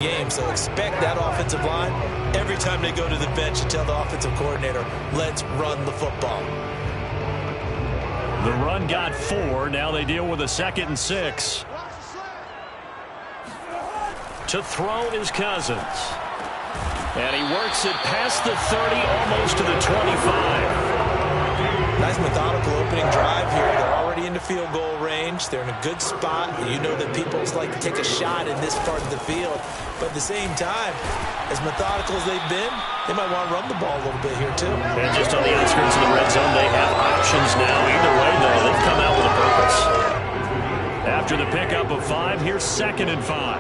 game, so expect that offensive line. Every time they go to the bench, you tell the offensive coordinator, let's run the football. The run got 4. Now they deal with a 2nd and 6. To throw is Cousins. And he works it past the 30, almost to the 25. Nice methodical opening drive here. They're already in the field goal range. They're in a good spot. You know that people like to take a shot in this part of the field. But at the same time, as methodical as they've been, they might want to run the ball a little bit here too. And just on the outskirts of the red zone, they have options now. Either way, though, they've come out with a purpose. After the pickup of 5, here's 2nd and 5.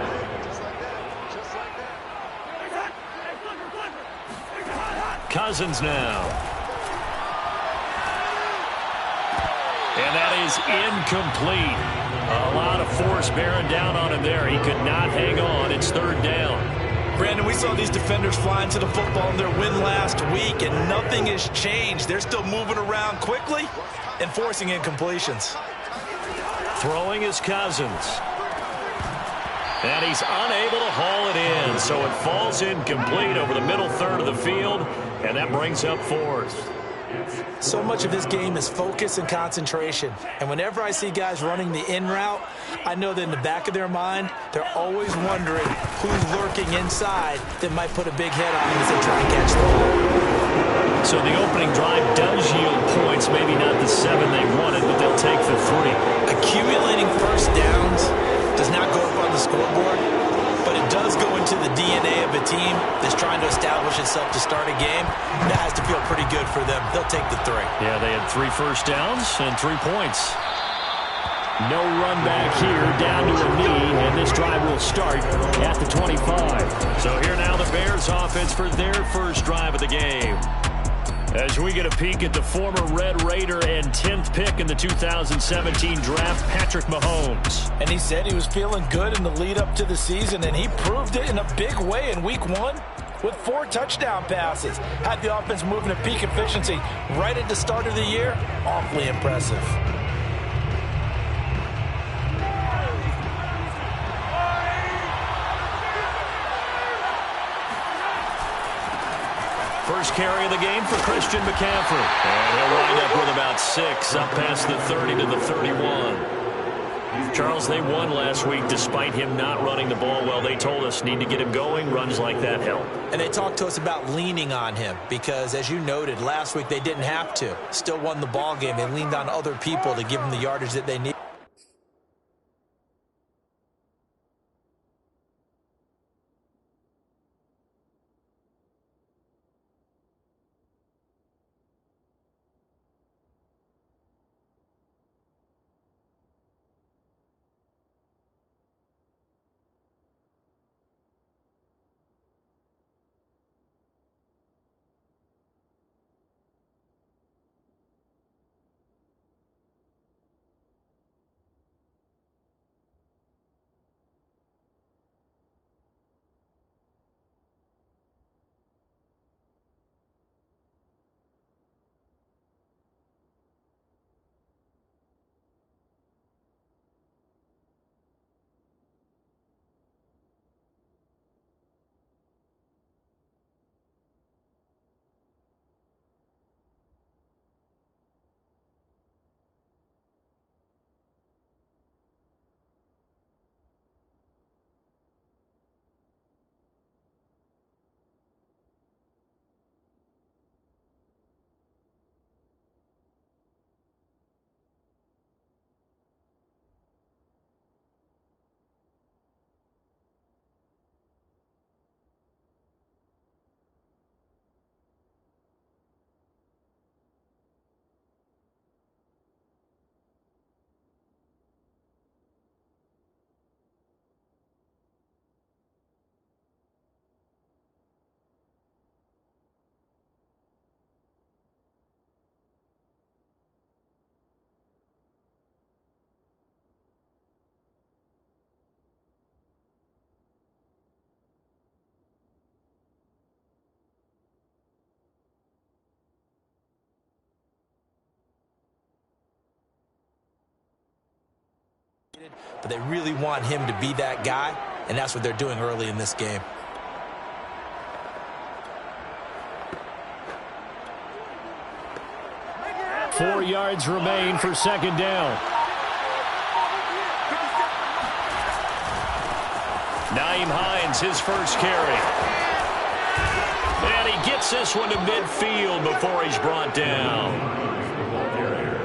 Cousins now. And that is incomplete. A lot of force bearing down on him there. He could not hang on. It's 3rd down. Brandon, we saw these defenders flying to the football in their win last week, and nothing has changed. They're still moving around quickly and forcing incompletions. Throwing is Cousins. And he's unable to haul it in, so it falls incomplete over the middle third of the field, and that brings up 4th. So much of this game is focus and concentration. And whenever I see guys running the in route, I know that in the back of their mind, they're always wondering who's lurking inside that might put a big hit on them as they try and catch the ball. So the opening drive does yield points, maybe not the 7 they wanted, but they'll take the 3. Accumulating first downs does not go up on the scoreboard, but it does go into the DNA of a team that's trying to establish itself to start a game. That has to feel pretty good for them. They'll take the 3. Yeah, they had 3 first downs and 3 points. No run back here, down to a knee, and this drive will start at the 25. So here now the Bears offense for their first drive of the game. As we get a peek at the former Red Raider and 10th pick in the 2017 draft, Patrick Mahomes. And he said he was feeling good in the lead up to the season, and he proved it in a big way in week 1 with 4 touchdown passes. Had the offense moving at peak efficiency right at the start of the year. Awfully impressive. First carry of the game for Christian McCaffrey. And he'll wind up with about 6, up past the 30 to the 31. Charles, they won last week despite him not running the ball well. They told us need to get him going. Runs like that help. And they talked to us about leaning on him because, as you noted, last week they didn't have to. Still won the ball game. They leaned on other people to give them the yardage that they need. But they really want him to be that guy. and that's what they're doing early in this game. Four yards remain for second down. Nyheim Hines, his first carry. And he gets this one to midfield before he's brought down.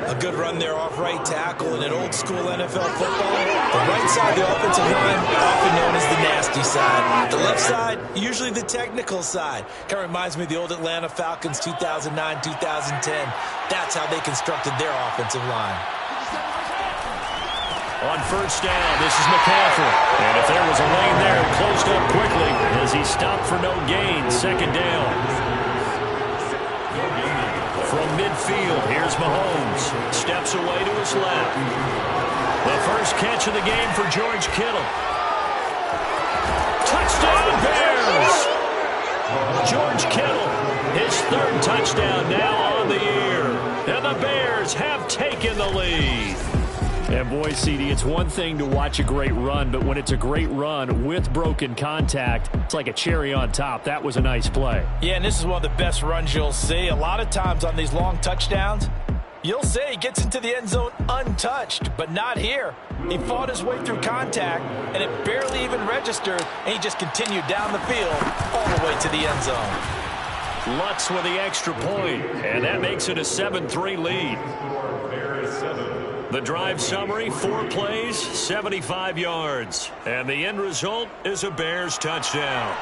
A good run there off right tackle in an old-school NFL football. The right side of the offensive line, often known as the nasty side. The left side, usually the technical side. Kind of reminds me of the old Atlanta Falcons 2009, 2010. That's how they constructed their offensive line. On first down, this is McCaffrey. And if there was a lane there, it closed up quickly as he stopped for no gain. Second down. From midfield, here's Mahomes. Steps away to his left. The first catch of the game for George Kittle. Touchdown, Bears! George Kittle, his third touchdown now on the year. And the Bears have taken the lead. And boy, CD, it's one thing to watch a great run, but when it's a great run with broken contact, it's like a cherry on top. That was a nice play. Yeah, and this is one of the best runs you'll see. A lot of times on these long touchdowns, you'll say he gets into the end zone untouched, but not here. He fought his way through contact, and it barely even registered, and he just continued down the field all the way to the end zone. Lutz with the extra point, and that makes it a 7-3 lead. The drive summary, 4 plays, 75 yards. And the end result is a Bears touchdown.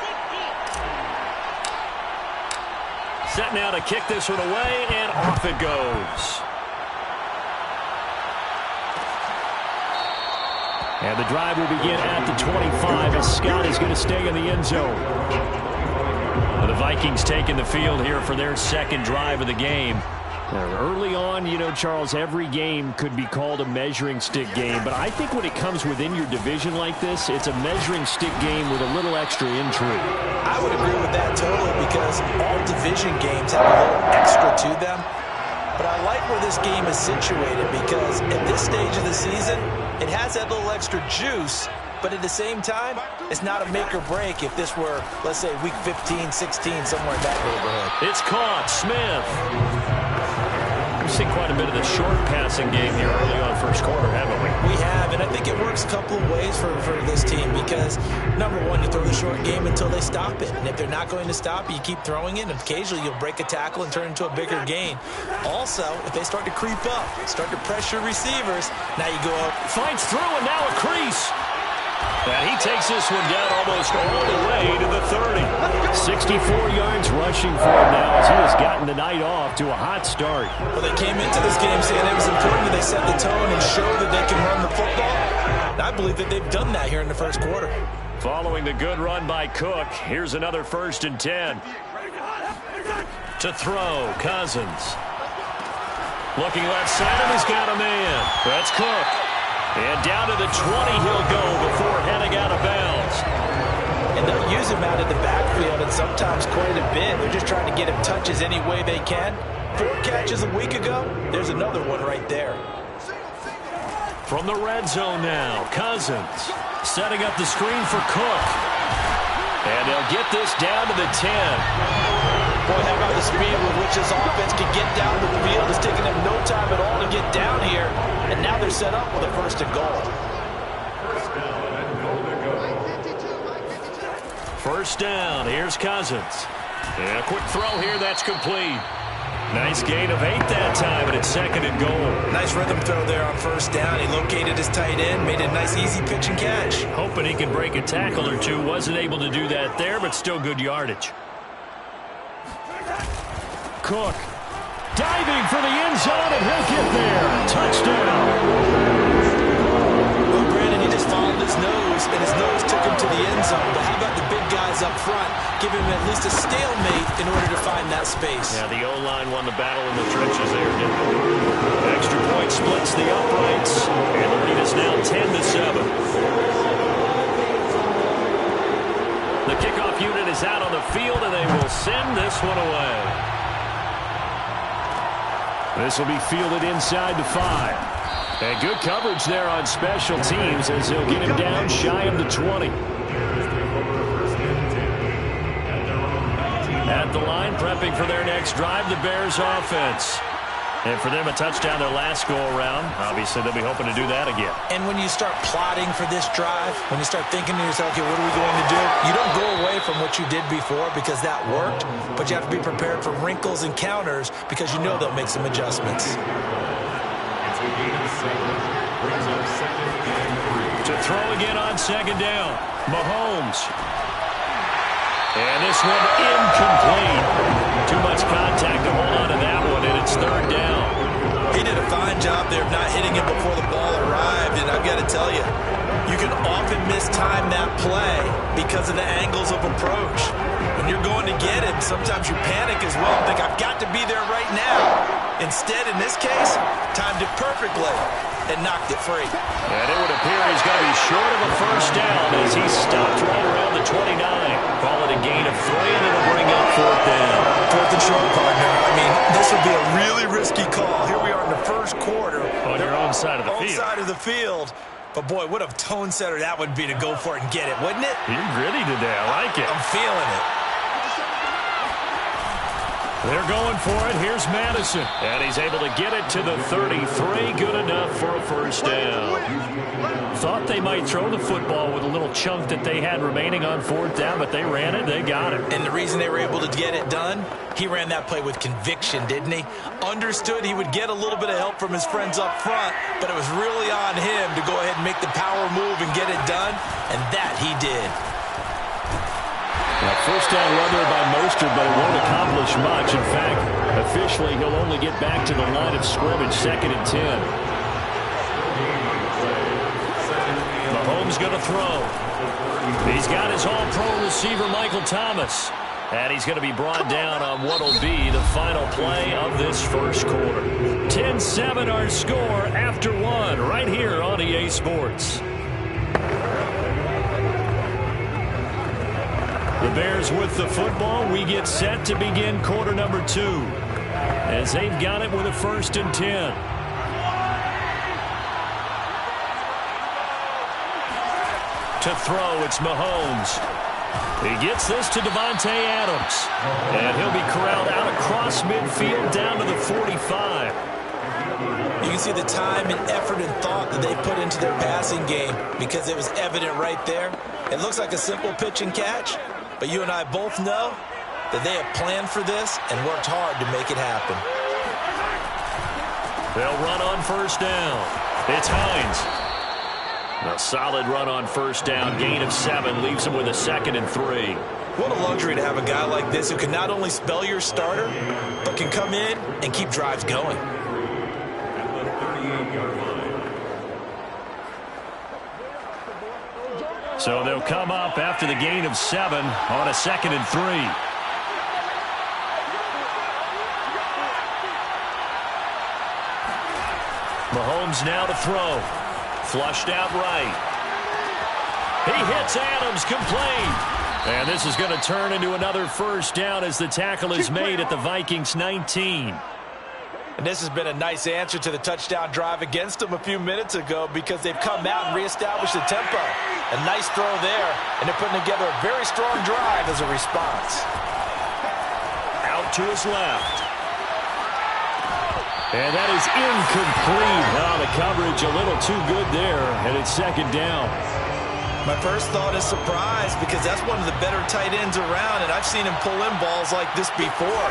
Set now to kick this one away, and off it goes. And the drive will begin at the 25 as Scott is going to stay in the end zone. The Vikings taking the field here for their second drive of the game. Early on, you know, Charles, every game could be called a measuring stick game, but I think when it comes within your division like this, it's a measuring stick game with a little extra intrigue. I would agree with that totally because all division games have a little extra to them. But I like where this game is situated because at this stage of the season, it has that little extra juice, but at the same time, it's not a make or break if this were, let's say, week 15, 16, somewhere in that neighborhood. It's caught. Smith. We've seen quite a bit of the short passing game here early on first quarter, haven't we? We have, and I think it works a couple of ways for this team because, number one, you throw the short game until they stop it. And if they're not going to stop it, you keep throwing it, and occasionally you'll break a tackle and turn into a bigger gain. Also, if they start to creep up, start to pressure receivers, now you go up. Finds through, and now a crease. And he takes this one down almost all the way to the 30. 64 yards rushing for him now as he has gotten the night off to a hot start. Well, they came into this game saying it was important that they set the tone and show that they can run the football. And I believe that they've done that here in the first quarter. Following the good run by Cook, here's another 1st and 10. To throw, Cousins. Looking left side, and he's got a man. That's Cook. And down to the 20 he'll go before heading out of bounds. And they'll use him out of the backfield and sometimes quite a bit. They're just trying to get him touches any way they can. 4 catches a week ago. There's another one right there. From the red zone now, Cousins setting up the screen for Cook. And they'll get this down to the 10. Boy, how about the speed with which this offense can get down the field? It's taking them no time at all to get down here. And now they're set up with a 1st and goal. First down, here's Cousins. And a quick throw here, that's complete. Nice gain of 8 that time, and it's 2nd and goal. Nice rhythm throw there on 1st down. He located his tight end, made a nice easy pitch and catch. Hoping he can break a tackle or two. Wasn't able to do that there, but still good yardage. Cook diving for the end zone, and he'll get there. Touchdown. Well, Brandon, he just followed his nose, and his nose took him to the end zone. But how about the big guys up front? Give him at least a stalemate in order to find that space. Yeah, the O-line won the battle in the trenches there, didn't it? Extra point splits the uprights, and the lead is now 10-7. The kickoff unit is out on the field, and they will send this one away. This will be fielded inside the 5. And good coverage there on special teams as they'll get him down shy of the 20. at the line, prepping for their next drive, the Bears offense. And for them, a touchdown their last go-around. Obviously, they'll be hoping to do that again. And when you start plotting for this drive, when you start thinking to yourself, okay, what are we going to do? You don't go away from what you did before because that worked, but you have to be prepared for wrinkles and counters because you know they'll make some adjustments. To throw again on second down, Mahomes. And this one incomplete. Too much contact to hold on to that one, and it's third down. He did a fine job there of not hitting him before the ball arrived, and I've got to tell you, you can often mistime that play because of the angles of approach. When you're going to get him, sometimes you panic as well and think, I've got to be there right now. Instead, in this case, timed it perfectly and knocked it free. And it would appear he's going to be short of a first down as he's stopped right around the 29. Call it a gain of 3, and it'll bring up fourth down. Fourth and short, partner. I mean, this would be a really risky call. Here we are in the first quarter. On your own side of the field. Own side of the field. But, boy, what a tone setter that would be to go for it and get it, wouldn't it? You're gritty today. I like it. I'm feeling it. They're going for it. Here's Madison. And he's able to get it to the 33. Good enough for a first down. Thought they might throw the football with a little chunk that they had remaining on fourth down, but they ran it. They got it. And the reason they were able to get it done, he ran that play with conviction, didn't he? Understood he would get a little bit of help from his friends up front, but it was really on him to go ahead and make the power move and get it done, and that he did. Now, first down run there by Mostert, but it won't accomplish much. In fact, officially, he'll only get back to the line of scrimmage, 2nd and 10. Mahomes going to throw. He's got his all-pro receiver, Michael Thomas. And he's going to be brought down on what will be the final play of this first quarter. 10-7 our score after one, right here on EA Sports. The Bears with the football. We get set to begin quarter number 2 as they've got it with a 1st and 10. To throw, it's Mahomes. He gets this to Davante Adams. And he'll be corralled out across midfield down to the 45. You can see the time and effort and thought that they put into their passing game because it was evident right there. It looks like a simple pitch and catch, but you and I both know that they have planned for this and worked hard to make it happen. They'll run on first down. It's Hines. A solid run on first down. Gain of 7 leaves him with a 2nd and 3. What a luxury to have a guy like this who can not only spell your starter, but can come in and keep drives going. So they'll come up after the gain of 7 on a 2nd and 3. Mahomes now to throw. Flushed out right. He hits Adams, complete. And this is going to turn into another first down as the tackle is made at the Vikings 19. And this has been a nice answer to the touchdown drive against them a few minutes ago because they've come out and reestablished the tempo. A nice throw there, and they're putting together a very strong drive as a response. Out to his left. And that is incomplete. Oh, the coverage a little too good there, and it's 2nd down. My first thought is surprise because that's one of the better tight ends around, and I've seen him pull in balls like this before.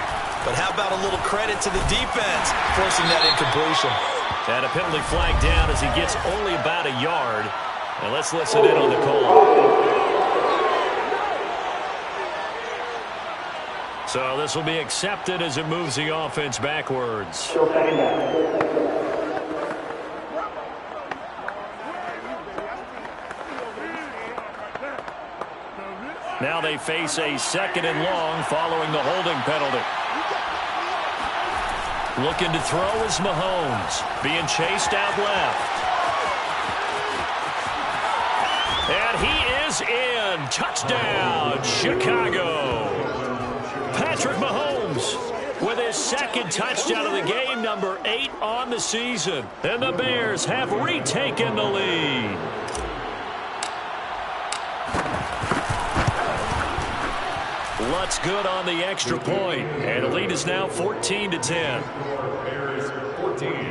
But how about a little credit to the defense forcing that incompletion? And a penalty flag down as he gets only about a yard. And let's listen in on the call. So this will be accepted as it moves the offense backwards. Now they face a 2nd and long following the holding penalty. Looking to throw is Mahomes. Being chased out left. And he is in. Touchdown, Chicago. Patrick Mahomes with his 2nd touchdown of the game, number 8 on the season. And the Bears have retaken the lead. Lutz good on the extra point, and the lead is now 14-10.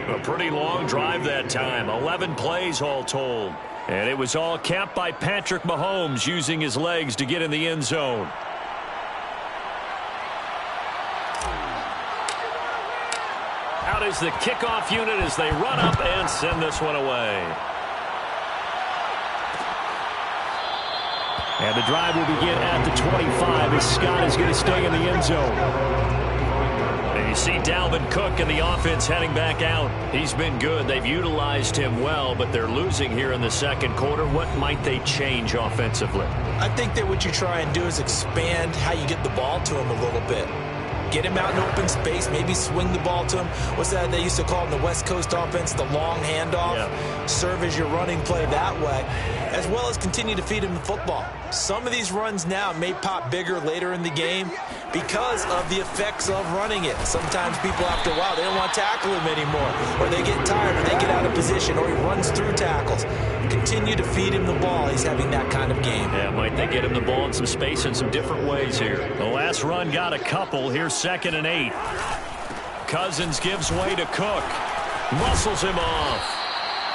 A pretty long drive that time, 11 plays all told. And it was all capped by Patrick Mahomes using his legs to get in the end zone. Out is the kickoff unit as they run up and send this one away. And the drive will begin at the 25 as Scott is going to stay in the end zone. And you see Dalvin Cook and the offense heading back out. He's been good. They've utilized him well, but they're losing here in the second quarter. What might they change offensively? I think that what you try and do is expand how you get the ball to him a little bit. Get him out in open space, maybe swing the ball to him. What's that they used to call in the West Coast offense, the long handoff? Yeah. Serve as your running play that way, as well as continue to feed him the football. Some of these runs now may pop bigger later in the game because of the effects of running it. Sometimes people, after a while, they don't want to tackle him anymore, or they get tired, or they get out of position, or he runs through tackles. Continue to feed him the ball. He's having that kind of game. Yeah, might they get him the ball in some space in some different ways here. The last run got a couple. Here's 2nd and 8. Cousins gives way to Cook. Muscles him off.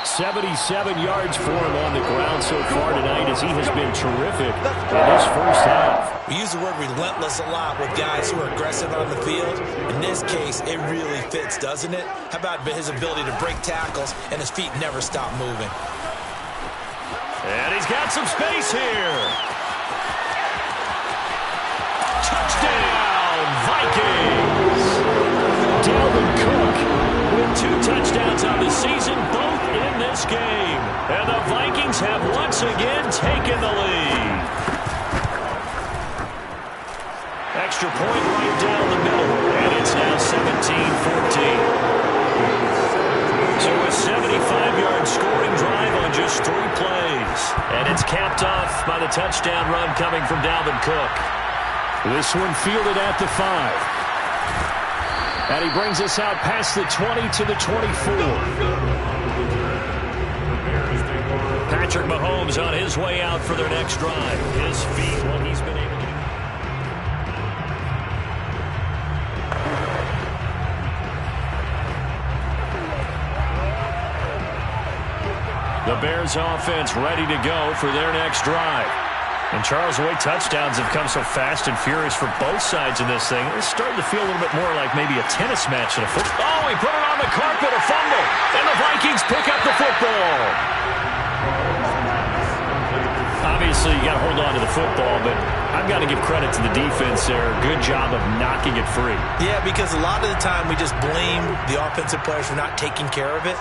77 yards for him on the ground so far tonight as he has been terrific in his first half. We use the word relentless a lot with guys who are aggressive on the field. In this case, it really fits, doesn't it? How about his ability to break tackles and his feet never stop moving? And he's got some space here. Touchdown, Vikings! Dalvin Cook with 2 touchdowns on the season, both in this game. And the Vikings have once again taken the lead. Extra point right down the middle, and it's now 17-14. So a 75-yard scoring drive on just 3 plays. And it's capped off by the touchdown run coming from Dalvin Cook. This one fielded at the 5. And he brings us out past the 20 to the 24. Patrick Mahomes on his way out for their next drive. His feet, well, he's been able to... The Bears offense ready to go for their next drive. And Charles, the way touchdowns have come so fast and furious for both sides in this thing, it's starting to feel a little bit more like maybe a tennis match than a football. Oh, he put it on the carpet, a fumble. And the Vikings pick up the football. Obviously, you got to hold on to the football, but I've got to give credit to the defense there. Good job of knocking it free. Yeah, because a lot of the time we just blame the offensive players for not taking care of it.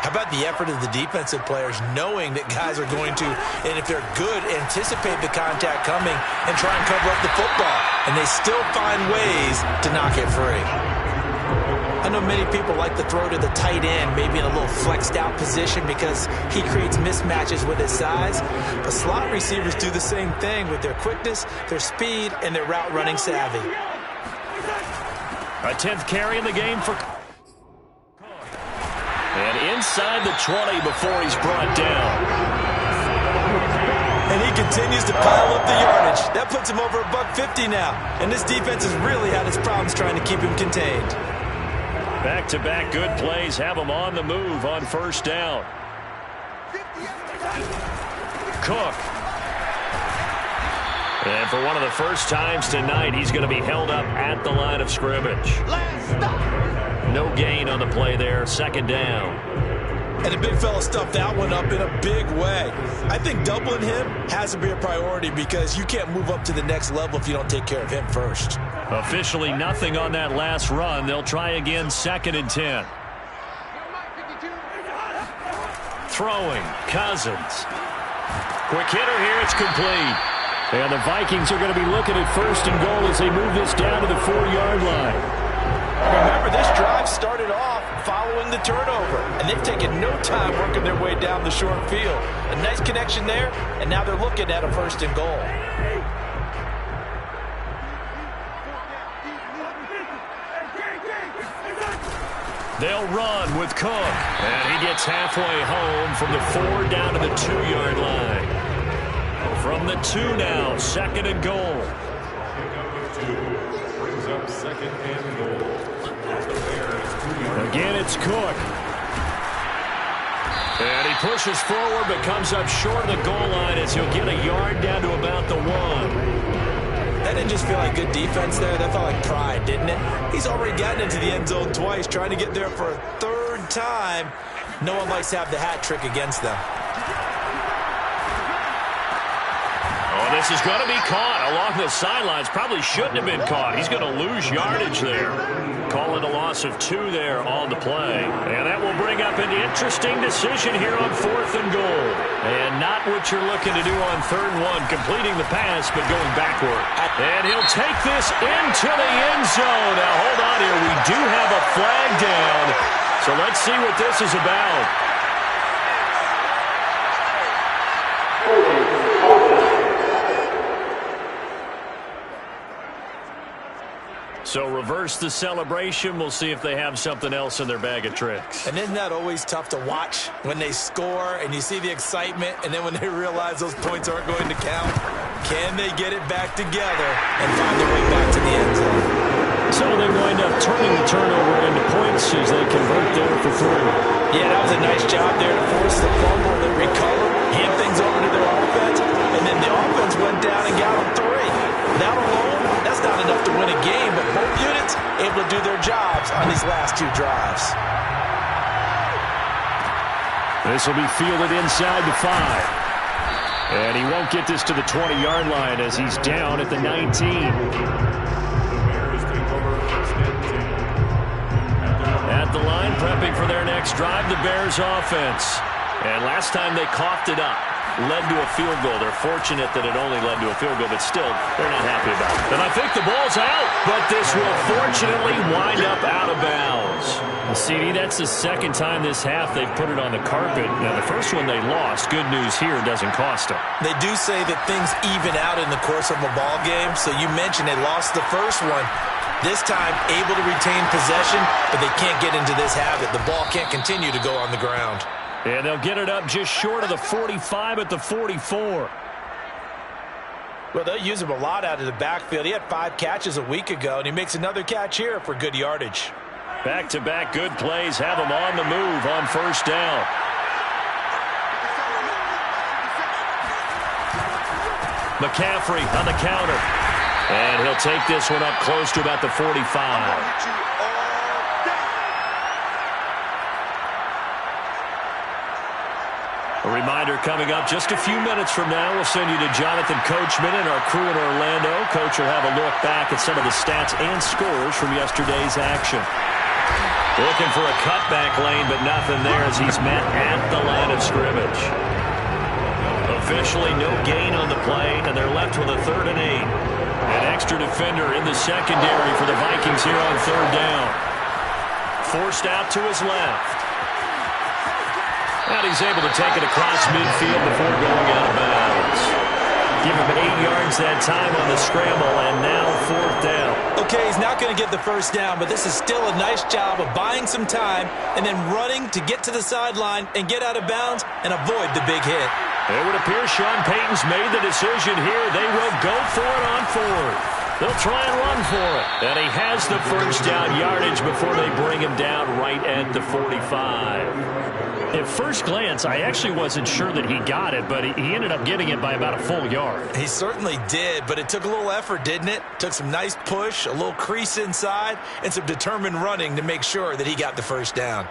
How about the effort of the defensive players knowing that guys are going to, and if they're good, anticipate the contact coming and try and cover up the football. And they still find ways to knock it free. I know many people like to throw to the tight end, maybe in a little flexed out position because he creates mismatches with his size. But slot receivers do the same thing with their quickness, their speed, and their route running savvy. A 10th carry in the game for... And inside the 20 before he's brought down. And he continues to pile up the yardage. That puts him over $150 now. And this defense has really had its problems trying to keep him contained. Back-to-back good plays have him on the move on first down. Cook. And for one of the first times tonight, he's going to be held up at the line of scrimmage. No gain on the play there, 2nd down. And the big fella stuffed that one up in a big way. I think doubling him has to be a priority because you can't move up to the next level if you don't take care of him first. Officially nothing on that last run. They'll try again, 2nd and 10. Throwing, Cousins. Quick hitter here, it's complete. And the Vikings are going to be looking at 1st and goal as they move this down to the 4-yard line. Remember, this drive started off following the turnover, and they've taken no time working their way down the short field. A nice connection there, and now they're looking at a 1st and goal. They'll run with Cook, and he gets halfway home from the 4 down to the 2-yard line. From the 2 now, 2nd and goal. Again, it's Cook. And he pushes forward but comes up short of the goal line as he'll get a yard down to about the 1. That didn't just feel like good defense there. That felt like pride, didn't it? He's already gotten into the end zone twice, trying to get there for a third time. No one likes to have the hat trick against them. Oh, this is going to be caught along the sidelines. Probably shouldn't have been caught. He's going to lose yardage there. Call it a loss of 2 there on the play. And that will bring up an interesting decision here on 4th and goal. And not what you're looking to do on 3rd and 1, completing the pass, but going backward. And he'll take this into the end zone. Now, hold on here. We do have a flag down. So let's see what this is about. So reverse the celebration. We'll see if they have something else in their bag of tricks. And isn't that always tough to watch when they score and you see the excitement, and then when they realize those points aren't going to count? Can they get it back together and find their way back to the end zone? So they wind up turning the turnover into points as they convert there for 3. Yeah, that was a nice job there to force the fumble, then recover, hand things over to their offense, and then the offense went down and got them 3. That alone, that's not enough to win a game, but both units able to do their jobs on these last 2 drives. This will be fielded inside the 5. And he won't get this to the 20-yard line as he's down at the 19. At the line, prepping for their next drive, the Bears offense. And last time they coughed it up, led to a field goal. They're fortunate that it only led to a field goal, but still, they're not happy about it. And I think the ball's out, but this will fortunately wind up out of bounds. CD, that's the second time this half they've put it on the carpet. Now, the first one they lost. Good news here, doesn't cost them. They do say that things even out in the course of a ball game, so you mentioned they lost the first one. This time, able to retain possession, but they can't get into this habit. The ball can't continue to go on the ground. And they'll get it up just short of the 45 at the 44. Well, they'll use him a lot out of the backfield. He had 5 catches a week ago, and he makes another catch here for good yardage. Back-to-back good plays have him on the move on 1st down. McCaffrey on the counter. And he'll take this one up close to about the 45. A reminder coming up just a few minutes from now. We'll send you to Jonathan Coachman and our crew in Orlando. Coach will have a look back at some of the stats and scores from yesterday's action. Looking for a cutback lane, but nothing there as he's met at the line of scrimmage. Officially no gain on the play, and they're left with a 3rd and 8. An extra defender in the secondary for the Vikings here on 3rd down. Forced out to his left. And he's able to take it across midfield before going out of bounds. Give him 8 yards that time on the scramble, and now 4th down. Okay, he's not going to get the first down, but this is still a nice job of buying some time and then running to get to the sideline and get out of bounds and avoid the big hit. It would appear Sean Payton's made the decision here. They will go for it on 4th. They'll try and run for it. And he has the first down yardage before they bring him down right at the 45. At first glance, I actually wasn't sure that he got it, but he ended up getting it by about a full yard. He certainly did, but it took a little effort, didn't it? Took some nice push, a little crease inside, and some determined running to make sure that he got the first down.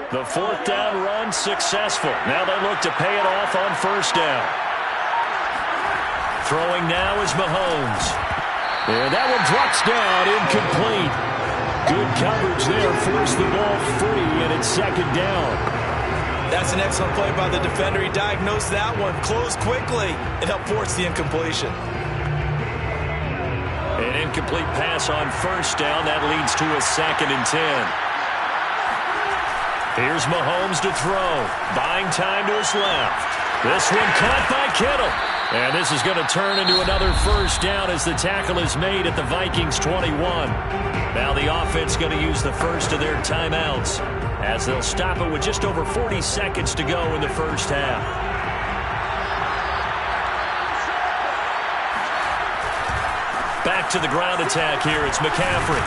The 4th down run successful. Now they look to pay it off on 1st down. Throwing now is Mahomes. And that one drops down, incomplete. Good coverage there, forced the ball free, and it's 2nd down. That's an excellent play by the defender. He diagnosed that one, closed quickly, and helped force the incompletion. An incomplete pass on 1st down. That leads to a 2nd and 10. Here's Mahomes to throw. Buying time to his left. This one caught by Kittle. And this is going to turn into another first down as the tackle is made at the Vikings 21. Now the offense going to use the first of their timeouts as they'll stop it with just over 40 seconds to go in the first half. Back to the ground attack here. It's McCaffrey.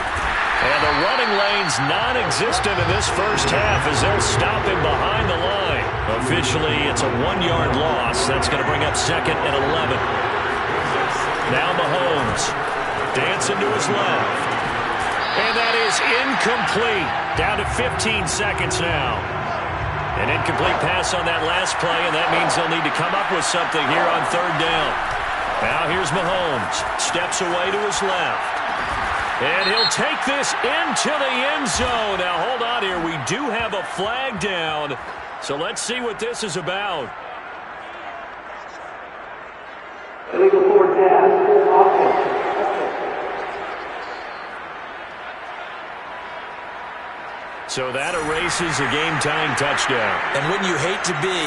And the running lane's non-existent in this first half as they'll stop him behind the line. Officially, it's a 1-yard loss. That's going to bring up 2nd and 11. Now Mahomes. Dancing to his left. And that is incomplete. Down to 15 seconds now. An incomplete pass on that last play, and that means they'll need to come up with something here on 3rd down. Now here's Mahomes. Steps away to his left. And he'll take this into the end zone. Now, hold on here. We do have a flag down. So let's see what this is about. Illegal forward pass. Offense. So that erases a game-tying touchdown. And wouldn't you hate to be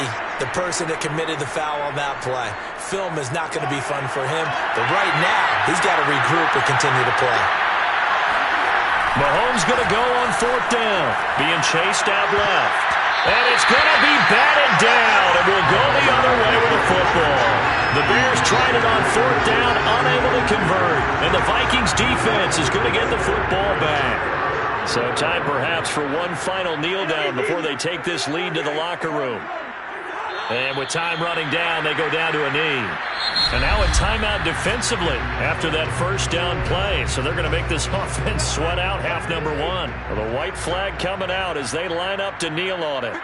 the person that committed the foul on that play? Film is not going to be fun for him. But right now, he's got to regroup and continue to play. Mahomes going to go on 4th down. Being chased out left. And it's going to be batted down. And we'll go the other way with the football. The Bears tried it on 4th down, unable to convert. And the Vikings defense is going to get the football back. So time perhaps for one final kneel down before they take this lead to the locker room. And with time running down, they go down to a knee. And now a timeout defensively after that first down play. So they're going to make this offense sweat out half number 1. Well, the white flag coming out as they line up to kneel on it.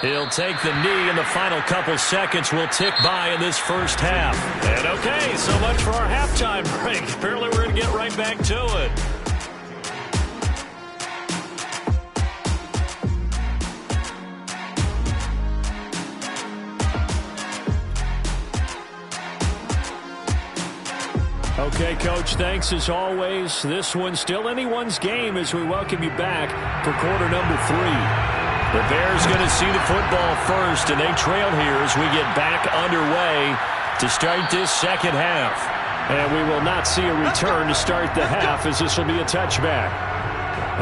He'll take the knee, and the final couple seconds will tick by in this first half. And okay, so much for our halftime break. Apparently we're going to get right back to it. Okay, Coach, thanks as always. This one's still anyone's game as we welcome you back for quarter number 3. The Bears going to see the football first, and they trail here as we get back underway to start this second half. And we will not see a return to start the half as this will be a touchback.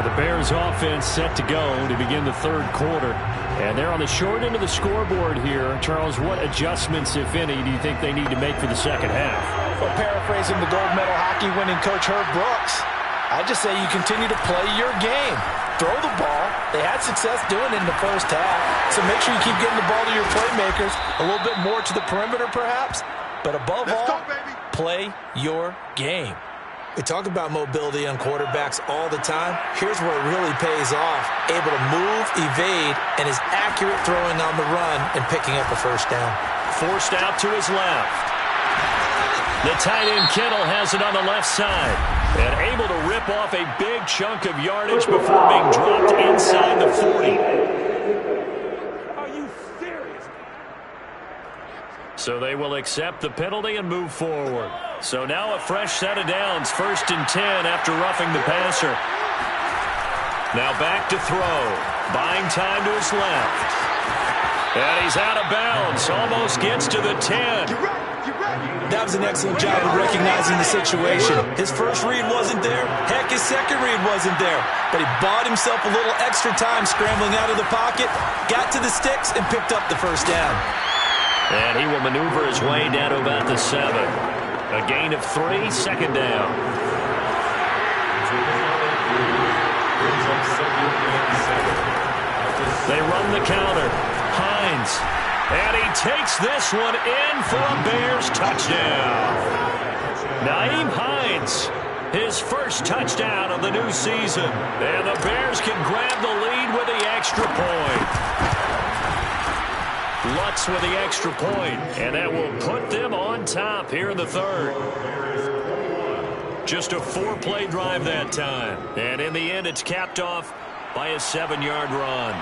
The Bears offense set to go to begin the 3rd quarter. And they're on the short end of the scoreboard here. Charles, what adjustments, if any, do you think they need to make for the second half? Well, paraphrasing the gold medal hockey winning coach Herb Brooks, I just say you continue to play your game. Throw the ball. They had success doing it in the first half. So make sure you keep getting the ball to your playmakers, a little bit more to the perimeter perhaps. But above all, play your game. We talk about mobility on quarterbacks all the time. Here's where it really pays off. Able to move, evade, and is accurate throwing on the run and picking up a first down. Forced out to his left. The tight end Kittle has it on the left side. And able to rip off a big chunk of yardage before being dropped inside the 40. Are you serious? So they will accept the penalty and move forward. So now a fresh set of downs, 1st and 10 after roughing the passer. Now back to throw. Buying time to his left. And he's out of bounds. Almost gets to the 10. That was an excellent job of recognizing the situation. His first read wasn't there. Heck, his second read wasn't there. But he bought himself a little extra time scrambling out of the pocket, got to the sticks, and picked up the first down. And he will maneuver his way down to about the 7. A gain of 3, 2nd down. They run the counter. Hines. And he takes this one in for a Bears touchdown. Nyheim Hines, his first touchdown of the new season. And the Bears can grab the lead with the extra point. Lutz with the extra point, and that will put them on top here in the 3rd. Just a 4-play drive that time. And in the end, it's capped off by a 7-yard run.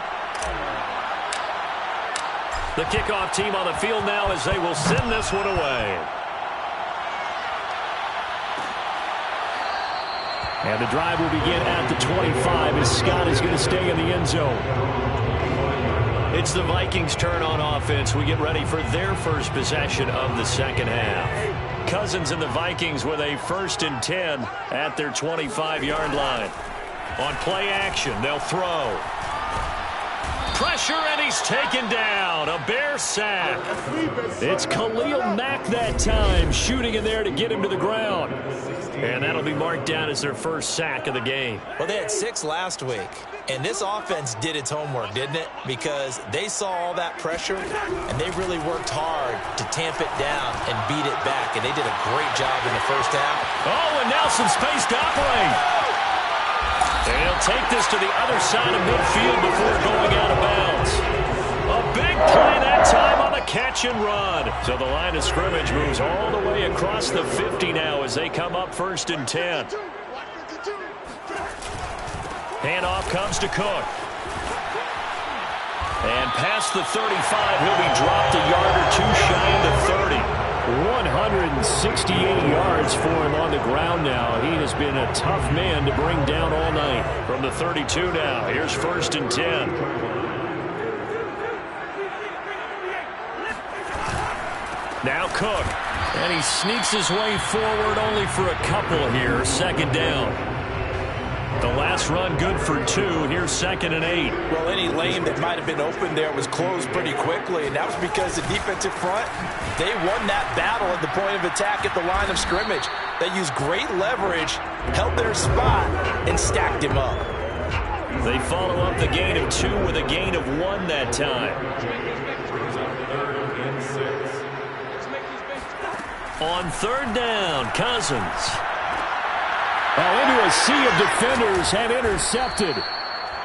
The kickoff team on the field now as they will send this one away. And the drive will begin at the 25 as Scott is going to stay in the end zone. It's the Vikings' turn on offense. We get ready for their first possession of the second half. Cousins and the Vikings with a 1st and 10 at their 25-yard line. On play action, they'll throw. Pressure, and he's taken down. A Bear sack. It's Khalil Mack that time, shooting in there to get him to the ground. And that'll be marked down as their first sack of the game. Well, they had 6 last week. And this offense did its homework, didn't it? Because they saw all that pressure, and they really worked hard to tamp it down and beat it back. And they did a great job in the first half. Oh, and now some space to operate. And he'll take this to the other side of midfield before going out of bounds. A big play that time on the catch and run. So the line of scrimmage moves all the way across the 50 now as they come up 1st and 10. Handoff comes to Cook. And past the 35, he'll be dropped a yard or 2 shy of the 30. 168 yards for him on the ground now. He has been a tough man to bring down all night. From the 32 now, here's 1st and 10. Now Cook. And he sneaks his way forward only for a couple here. 2nd down. The last run good for 2. Here's 2nd and 8. Well, any lane that might have been open there was closed pretty quickly, and that was because the defensive front, they won that battle at the point of attack at the line of scrimmage. They used great leverage, held their spot, and stacked him up. They follow up the gain of 2 with a gain of 1 that time. On 3rd down, Cousins. Into a sea of defenders and intercepted.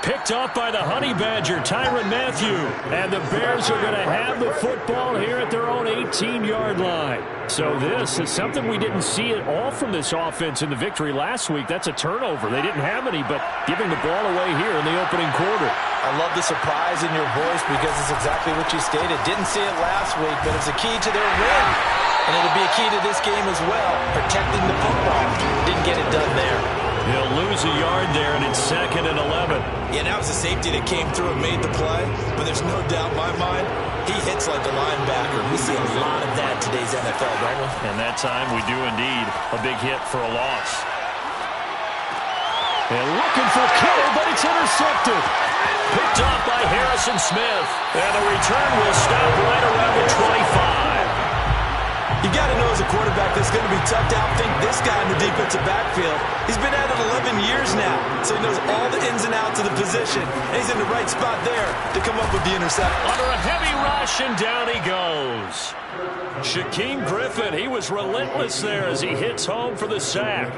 Picked off by the Honey Badger, Tyrann Mathieu. And the Bears are going to have the football here at their own 18-yard line. So this is something we didn't see at all from this offense in the victory last week. That's a turnover. They didn't have any, but giving the ball away here in the opening quarter. I love the surprise in your voice because it's exactly what you stated. Didn't see it last week, but it's a key to their win. And it'll be a key to this game as well, protecting the football. Didn't get it done there. He'll lose a yard there, and it's 2nd and 11. Yeah, that was a safety that came through and made the play. But there's no doubt in my mind, he hits like a linebacker. We see a lot of that in today's NFL, don't we? And that time we do indeed. A big hit for a loss. And looking for Kittle, but it's intercepted. Picked off by Harrison Smith. And the return will stop right around the 25. You got to know as a quarterback that it's going to be tough to outthink this guy in the defensive backfield. He's been at it 11 years now, so he knows all the ins and outs of the position. And he's in the right spot there to come up with the interception. Under a heavy rush, and down he goes. Shaquem Griffin, he was relentless there as he hits home for the sack.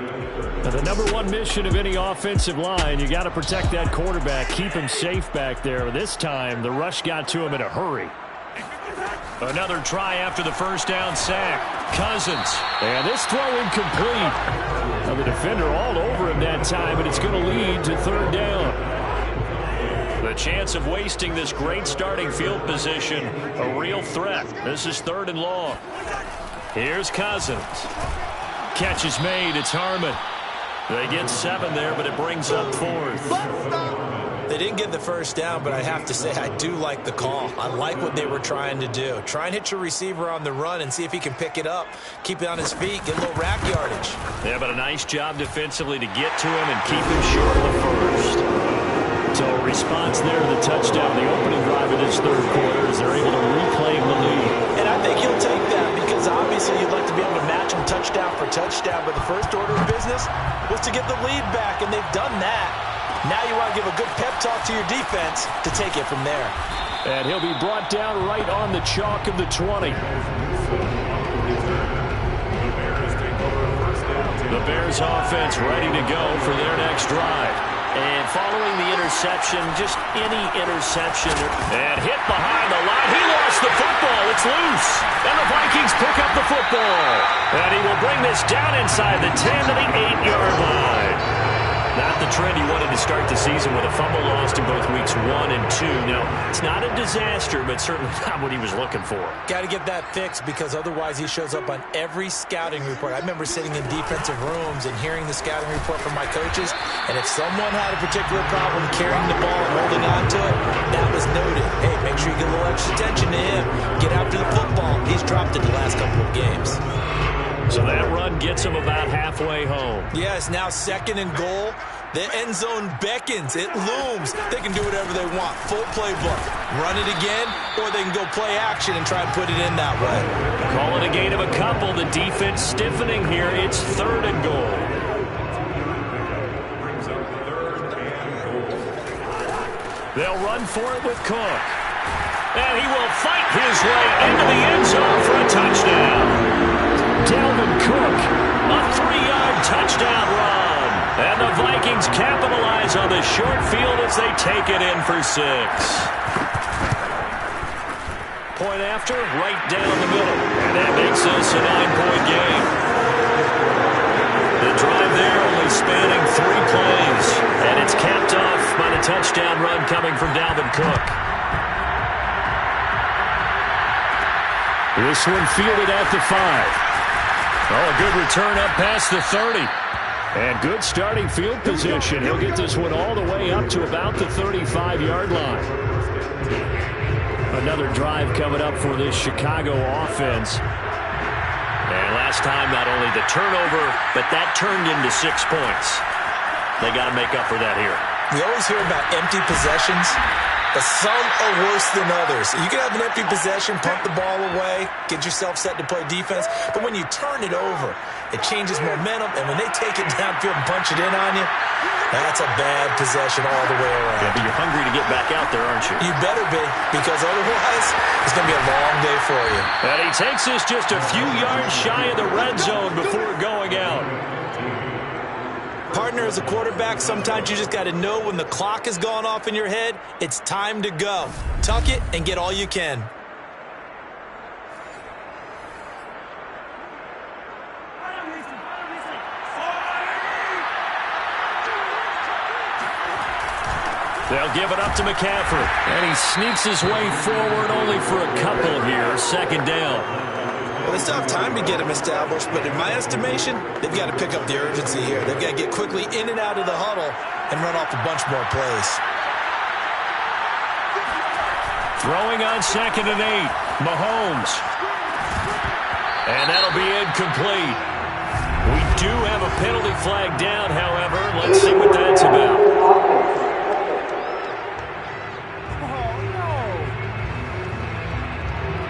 Now, the number 1 mission of any offensive line, you got to protect that quarterback, keep him safe back there. This time, the rush got to him in a hurry. Another try after the 1st down sack. Cousins. And this throw incomplete. Now the defender all over him that time, and it's going to lead to 3rd down. The chance of wasting this great starting field position, a real threat. This is 3rd and long. Here's Cousins. Catch is made. It's Harmon. They get 7 there, but it brings up 4th. They didn't get the 1st down, but I have to say I do like the call. I like what they were trying to do. Try and hit your receiver on the run and see if he can pick it up, keep it on his feet, get a little rack yardage. Yeah, but a nice job defensively to get to him and keep him short of the 1st. So a response there to the touchdown, the opening drive of this 3rd quarter, as they're able to reclaim the lead. And I think he'll take that because obviously you'd like to be able to match him touchdown for touchdown, but the first order of business was to get the lead back, and they've done that. Now you want to give a good pep talk to your defense to take it from there. And he'll be brought down right on the chalk of the 20. The Bears offense ready to go for their next drive. And following the interception, just any interception. And hit behind the line. He lost the football. It's loose. And the Vikings pick up the football. And he will bring this down inside the 10 to the 8-yard line. Not the trend he wanted to start the season with a fumble lost in both weeks 1 and 2. Now, it's not a disaster, but certainly not what he was looking for. Got to get that fixed because otherwise he shows up on every scouting report. I remember sitting in defensive rooms and hearing the scouting report from my coaches, and if someone had a particular problem carrying the ball and holding on to it, that was noted. Hey, make sure you get a little extra attention to him. Get after the football. He's dropped it the last couple of games. So that run gets him about halfway home. Yes, now 2nd and goal. The end zone beckons. It looms. They can do whatever they want. Full playbook. Run it again, or they can go play action and try and put it in that way. Call it a gain of a couple. The defense stiffening here. It's 3rd and goal. They'll run for it with Cook. And he will fight his way into the end zone for a touchdown. Dalvin Cook, a 3-yard touchdown run. And the Vikings capitalize on the short field as they take it in for 6. Point after, right down the middle. And that makes this a 9-point game. The drive there only spanning 3 plays. And it's capped off by the touchdown run coming from Dalvin Cook. This one fielded at the 5. Oh, a good return up past the 30. And good starting field position. He'll get this one all the way up to about the 35-yard line. Another drive coming up for this Chicago offense. And last time, not only the turnover, but that turned into 6 points. They got to make up for that here. We always hear about empty possessions, but some are worse than others. You can have an empty possession, pump the ball away, get yourself set to play defense, but when you turn it over, it changes momentum, and when they take it downfield and punch it in on you, that's a bad possession all the way around. Yeah, but you're hungry to get back out there, aren't you? You better be, because otherwise it's going to be a long day for you. And he takes us just a few yards shy of the red zone before going out. Partner, as a quarterback, sometimes you just got to know when the clock has gone off in your head, it's time to go. Tuck it and get all you can. They'll give it up to McCaffrey. And he sneaks his way forward only for a couple here. 2nd down. Well, they still have time to get him established, but in my estimation, they've got to pick up the urgency here. They've got to get quickly in and out of the huddle and run off a bunch more plays. Throwing on 2nd and 8. Mahomes. And that'll be incomplete. We do have a penalty flag down, however. Let's see what that's about.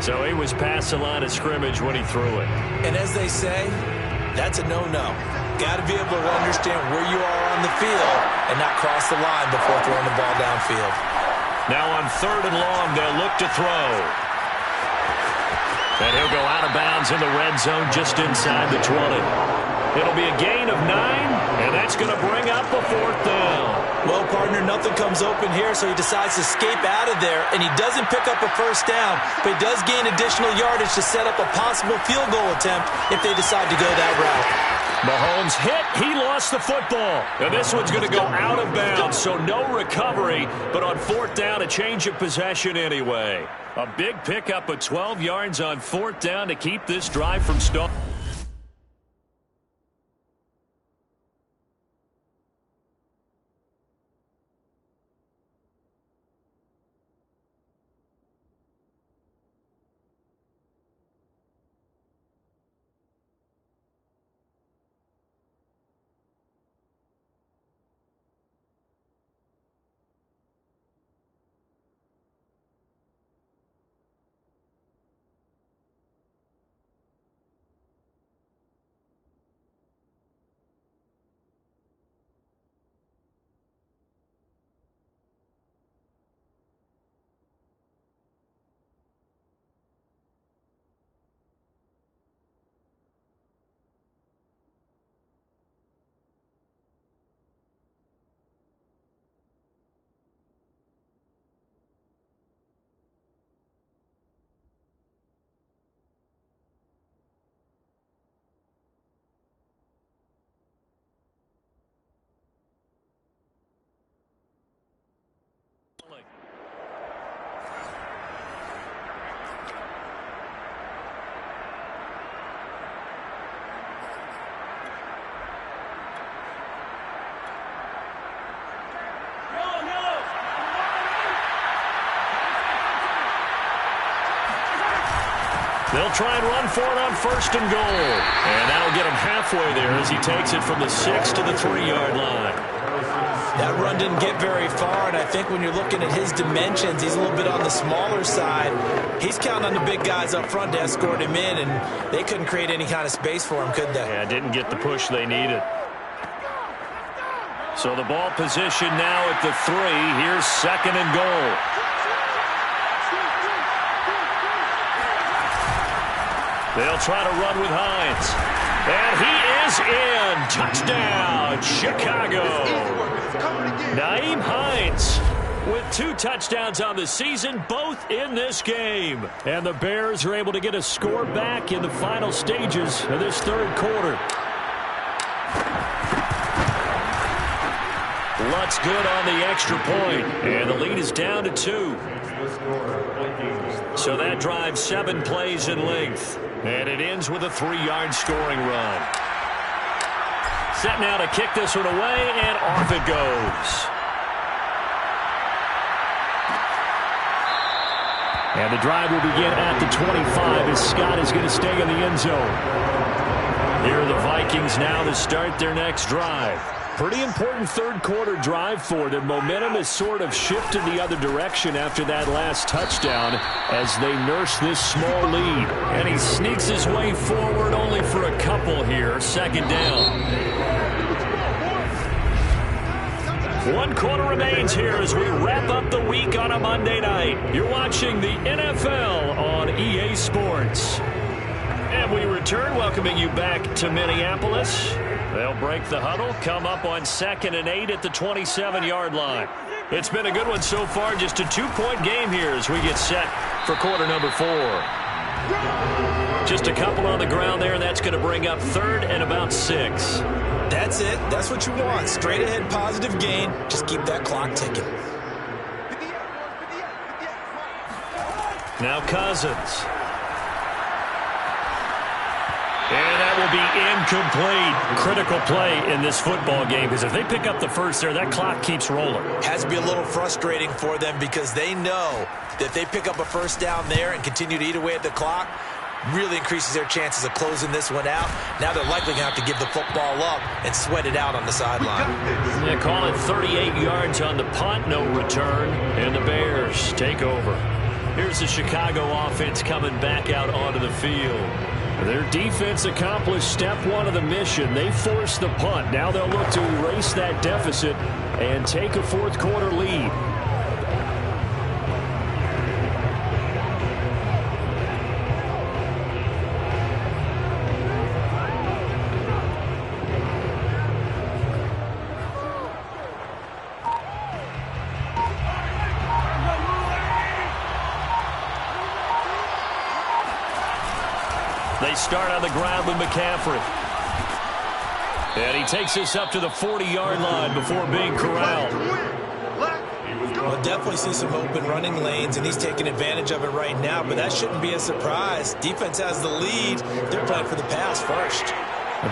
So he was past the line of scrimmage when he threw it. And as they say, that's a no-no. Got to be able to understand where you are on the field and not cross the line before throwing the ball downfield. Now on 3rd and long, they'll look to throw. And he'll go out of bounds in the red zone just inside the 20. It'll be a gain of 9, and that's going to bring up a 4th down. Well, partner, nothing comes open here, so he decides to escape out of there, and he doesn't pick up a 1st down, but he does gain additional yardage to set up a possible field goal attempt if they decide to go that route. Mahomes hit. He lost the football. And this one's going to go out of bounds, so no recovery, but on 4th down, a change of possession anyway. A big pickup of 12 yards on 4th down to keep this drive from stalling. They'll try and run for it on 1st and goal. And that'll get him halfway there as he takes it from the 6 to the 3-yard line. That run didn't get very far, and I think when you're looking at his dimensions, he's a little bit on the smaller side. He's counting on the big guys up front to escort him in, and they couldn't create any kind of space for him, could they? Yeah, didn't get the push they needed. So the ball position now at the 3. Here's 2nd and goal. They'll try to run with Hines. And he is in. Touchdown, Chicago. Nyheim Hines with 2 touchdowns on the season, both in this game. And the Bears are able to get a score back in the final stages of this 3rd quarter. Lutz good on the extra point, and the lead is down to 2. So that drives 7 plays in length, and it ends with a 3-yard scoring run. Set now to kick this one away, and off it goes. And the drive will begin at the 25 as Scott is going to stay in the end zone. Here are the Vikings now to start their next drive. Pretty important 3rd quarter drive for them. Momentum has sort of shifted the other direction after that last touchdown as they nurse this small lead. And he sneaks his way forward only for a couple here. 2nd down. 1 quarter remains here as we wrap up the week on a Monday night. You're watching the NFL on EA Sports. And we return, welcoming you back to Minneapolis. They'll break the huddle, come up on 2nd and 8 at the 27-yard line. It's been a good one so far, just a 2-point game here as we get set for quarter number 4. Just a couple on the ground there, and that's going to bring up 3rd and about 6. That's it. That's what you want. Straight ahead, positive gain. Just keep that clock ticking. Now Cousins. And that will be incomplete. Critical play in this football game because if they pick up the first there, that clock keeps rolling. Has to be a little frustrating for them because they know that if they pick up a first down there and continue to eat away at the clock, really increases their chances of closing this one out. Now they're likely going to have to give the football up and sweat it out on the sideline. They call it 38 yards on the punt, no return, and the Bears take over. Here's the Chicago offense coming back out onto the field. Their defense accomplished step 1 of the mission. They forced the punt. Now they'll look to erase that deficit and take a 4th quarter lead. They start on the ground with McCaffrey. And he takes this up to the 40-yard line before being corralled. We'll definitely see some open running lanes, and he's taking advantage of it right now, but that shouldn't be a surprise. Defense has the lead. They're playing for the pass first.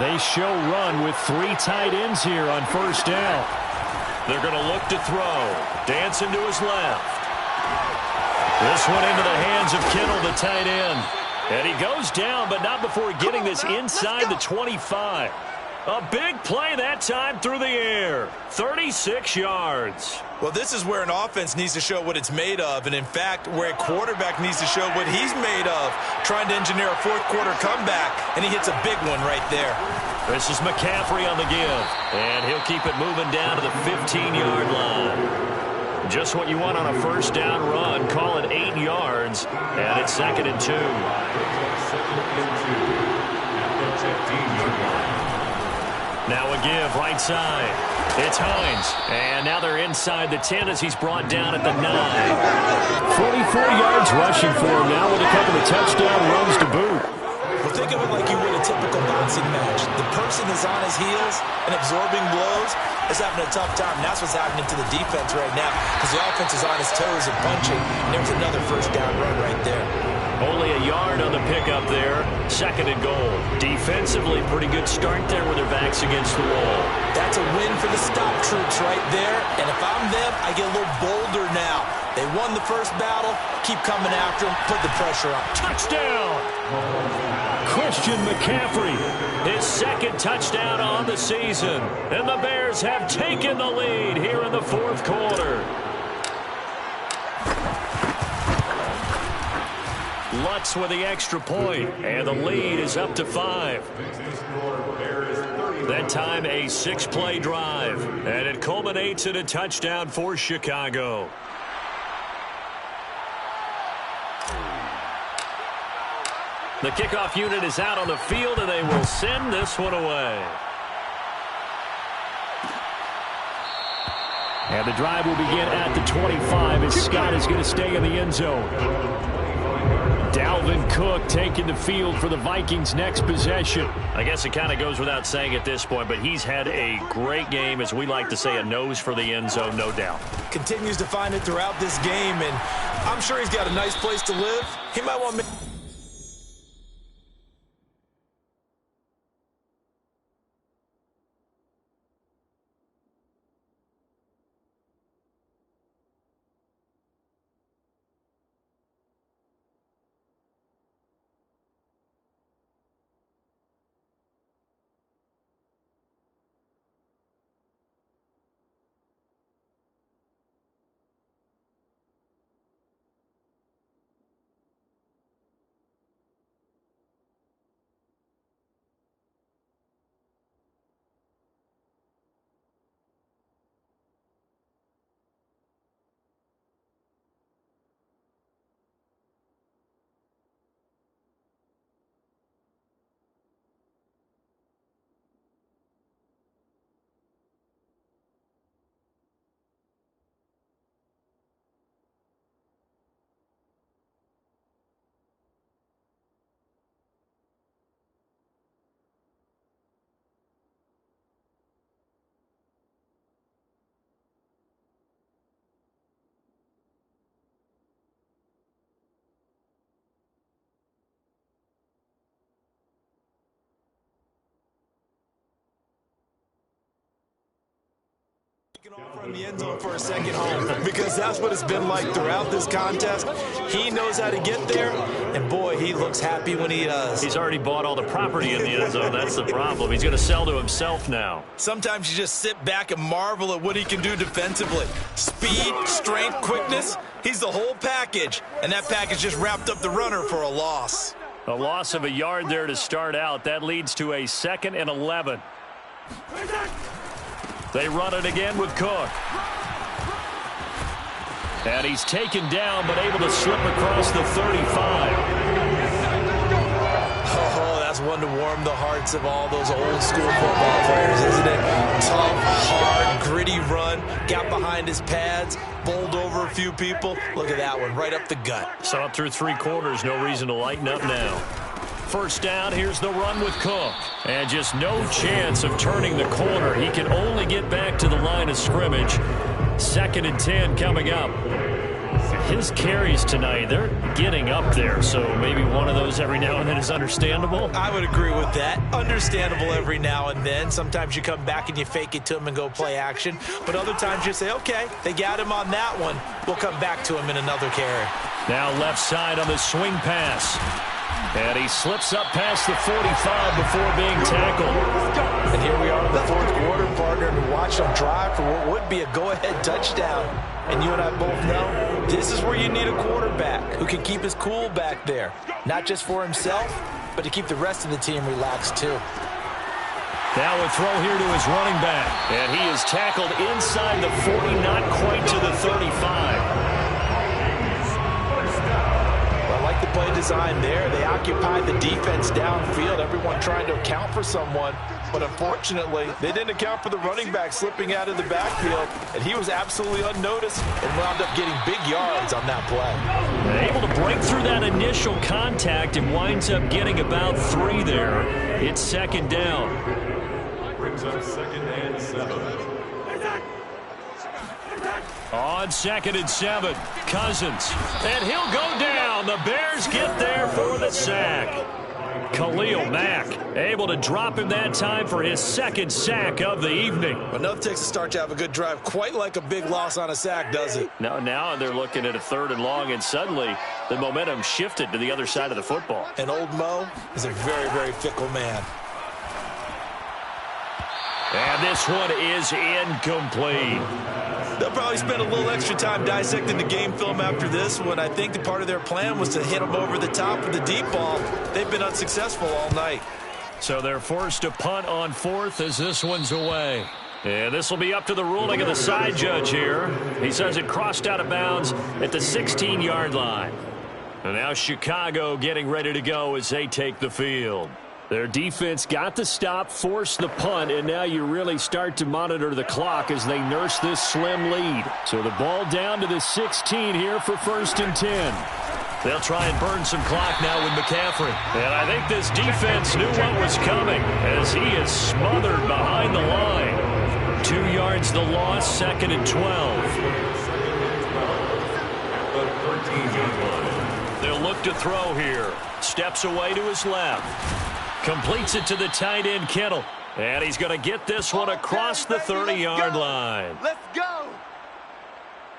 They show run with 3 tight ends here on 1st down. They're going to look to throw. Dancing to his left. This one into the hands of Kittle, the tight end. And he goes down, but not before getting this inside the 25. A big play that time through the air. 36 yards. Well, this is where an offense needs to show what it's made of. And, in fact, where a quarterback needs to show what he's made of. Trying to engineer a 4th quarter comeback, and he hits a big one right there. This is McCaffrey on the give. And he'll keep it moving down to the 15-yard line. Just what you want on a 1st down run. Call it 8 yards. And it's 2nd and 2. Now a give right side. It's Hines. And now they're inside the 10 as he's brought down at the 9. 44 yards rushing for him now with a couple of touchdown runs to boot. Well, think of it like you would a typical boxing match. The person is on his heels and absorbing blows is having a tough time. And that's what's happening to the defense right now because the offense is on his toes and punching. And there's another 1st down run right there. Only a yard on the pickup there. 2nd and goal. Defensively, pretty good start there with their backs against the wall. That's a win for the stop troops right there. And if I'm them, I get a little bolder now. They won the first battle. Keep coming after them. Put the pressure on. Touchdown! Christian McCaffrey, his 2nd touchdown on the season. And the Bears have taken the lead here in the 4th quarter. Lutz with the extra point, and the lead is up to 5. That time a 6-play drive, and it culminates in a touchdown for Chicago. The kickoff unit is out on the field, and they will send this one away. And the drive will begin at the 25 as Scott is going to stay in the end zone. Dalvin Cook taking the field for the Vikings' next possession. I guess it kind of goes without saying at this point, but he's had a great game, as we like to say, a nose for the end zone, no doubt. Continues to find it throughout this game, and I'm sure he's got a nice place to live. He might want to... off from the end zone for a second home, because that's what it's been like throughout this contest. He knows how to get there, and boy, he looks happy when he does. He's already bought all the property in the end zone. That's the problem. He's going to sell to himself now. Sometimes you just sit back and marvel at what he can do defensively. Speed, strength, quickness, he's the whole package, and that package just wrapped up the runner for a loss. A loss of a yard there to start out. That leads to a 2nd and 11. They run it again with Cook. And he's taken down, but able to slip across the 35. Oh, that's one to warm the hearts of all those old school football players, isn't it? Tough, hard, gritty run. Got behind his pads, bowled over a few people. Look at that one, right up the gut. So up through 3 quarters, no reason to lighten up now. First down, here's the run with Cook. And just no chance of turning the corner. He can only get back to the line of scrimmage. 2nd and 10 coming up. His carries tonight, they're getting up there, so maybe one of those every now and then is understandable. I would agree with that. Understandable every now and then. Sometimes you come back and you fake it to him and go play action. But other times you say, okay, they got him on that one. We'll come back to him in another carry. Now left side on the swing pass. And he slips up past the 45 before being tackled. And here we are in the 4th quarter, partner, and watch them drive for what would be a go-ahead touchdown. And you and I both know this is where you need a quarterback who can keep his cool back there. Not just for himself, but to keep the rest of the team relaxed too. Now a throw here to his running back. And he is tackled inside the 40, not quite to the 35. The play design there. They occupied the defense downfield, everyone trying to account for someone, but unfortunately they didn't account for the running back slipping out of the backfield, and he was absolutely unnoticed and wound up getting big yards on that play. Able to break through that initial contact and winds up getting about 3 there. It's 2nd down. Brings up 2nd and 7. On 2nd and 7, Cousins, and he'll go down. And the Bears get there for the sack. Khalil Mack able to drop him that time for his second sack of the evening. Enough takes to start to have a good drive. Quite like a big loss on a sack, does it? Now they're looking at a 3rd and long, and suddenly the momentum shifted to the other side of the football. And old Mo is a very, very fickle man. And this one is incomplete. They'll probably spend a little extra time dissecting the game film after this one. I think the part of their plan was to hit them over the top with the deep ball. They've been unsuccessful all night. So they're forced to punt on 4th as this one's away. And this will be up to the ruling of the side judge here. He says it crossed out of bounds at the 16-yard line. And now Chicago getting ready to go as they take the field. Their defense got the stop, forced the punt, and now you really start to monitor the clock as they nurse this slim lead. So the ball down to the 16 here for 1st and 10. They'll try and burn some clock now with McCaffrey. And I think this defense knew what was coming as he is smothered behind the line. 2 yards the loss, 2nd and 12. They'll look to throw here. Steps away to his left. Completes it to the tight end, Kittle. And he's going to get this one across the 30-yard line. Let's go!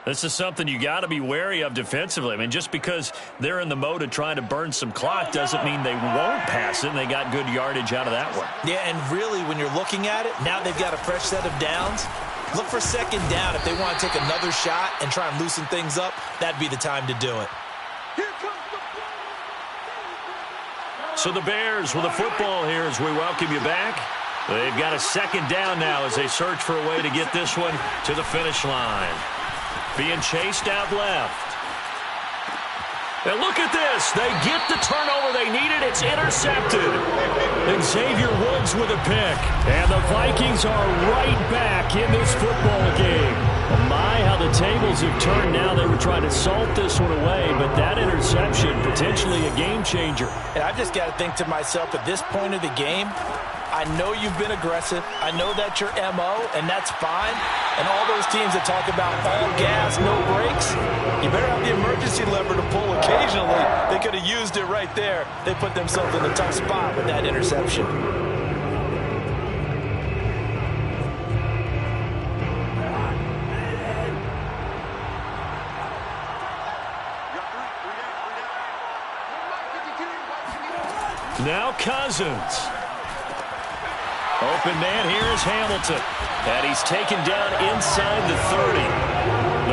This is something you got to be wary of defensively. I mean, just because they're in the mode of trying to burn some clock doesn't mean they won't pass it, and they got good yardage out of that one. Yeah, and really, when you're looking at it, now they've got a fresh set of downs. Look for 2nd down. If they want to take another shot and try and loosen things up, that'd be the time to do it. So the Bears with the football here as we welcome you back. They've got a 2nd down now as they search for a way to get this one to the finish line. Being chased out left. And look at this. They get the turnover they needed. It's intercepted. And Xavier Woods with a pick. And the Vikings are right back in this football game. Oh my, how the tables have turned now. They were trying to salt this one away, but that interception, potentially a game changer. And I've just got to think to myself, at this point of the game, I know you've been aggressive. I know that's your MO, and that's fine. And all those teams that talk about all gas, no brakes, you better have the emergency lever to pull occasionally. They could have used it right there. They put themselves in a tough spot with that interception. Now Cousins. Open man here is Hamilton. And he's taken down inside the 30.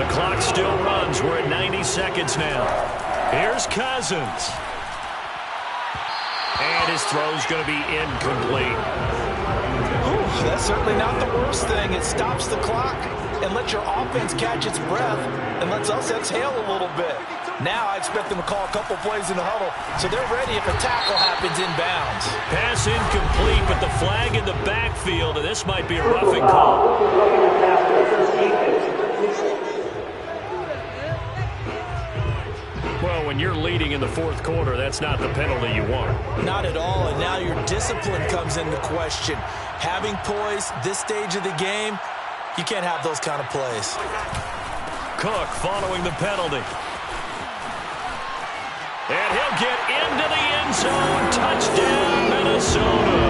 The clock still runs. We're at 90 seconds now. Here's Cousins. And his throw's going to be incomplete. Ooh, that's certainly not the worst thing. It stops the clock and lets your offense catch its breath and lets us exhale a little bit. Now I expect them to call a couple plays in the huddle, so they're ready if a tackle happens inbounds. Pass incomplete, but the flag in the backfield, and this might be a roughing call. Well, when you're leading in the 4th quarter, that's not the penalty you want. Not at all, and now your discipline comes into question. Having poise this stage of the game, you can't have those kind of plays. Cook following the penalty. And he'll get into the end zone. Touchdown, Minnesota.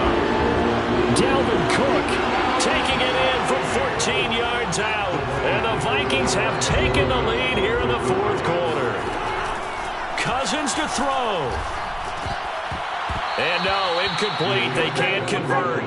Dalvin Cook taking it in from 14 yards out. And the Vikings have taken the lead here in the 4th quarter. Cousins to throw. And no, incomplete. They can't convert.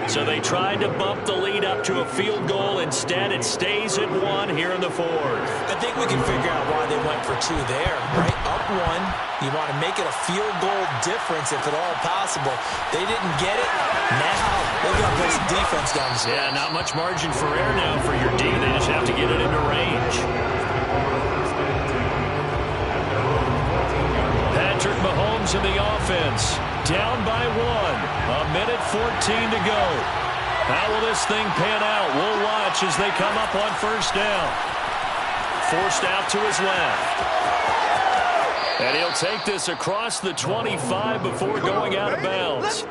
So they tried to bump the lead up to a field goal. Instead, it stays at 1 here in the 4th. I think we can figure out why they went for 2 there, right? Up 1, you want to make it a field goal difference if at all possible. They didn't get it. Now they've got to put some defense down the stretch. Yeah, not much margin for error now for your D. They just have to get it into range. Patrick Mahomes in the offense. Down by 1. A minute 14 to go. How will this thing pan out? We'll watch as they come up on 1st down. Forced out to his left. And he'll take this across the 25 before going out of bounds.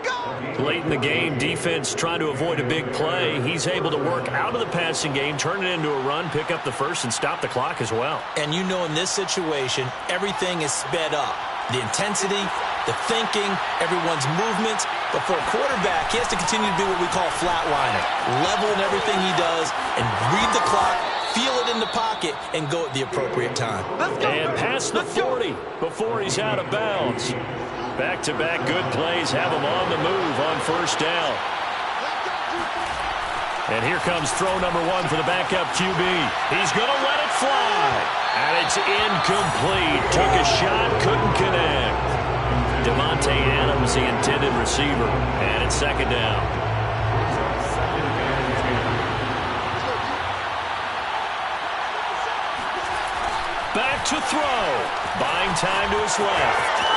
Late in the game, defense trying to avoid a big play. He's able to work out of the passing game, turn it into a run, pick up the first, and stop the clock as well. And you know in this situation, everything is sped up. The intensity, the thinking, everyone's movements. But for a quarterback, he has to continue to be what we call flatliner. Level in everything he does and read the clock, feel it in the pocket, and go at the appropriate time. And past the 40 before he's out of bounds. Back-to-back good plays have him on the move on first down. And here comes throw number 1 for the backup QB. He's going to let it fly. And it's incomplete. Took a shot, couldn't connect. Devontae Adams, the intended receiver. And it's second down. Back to throw. Buying time to his left.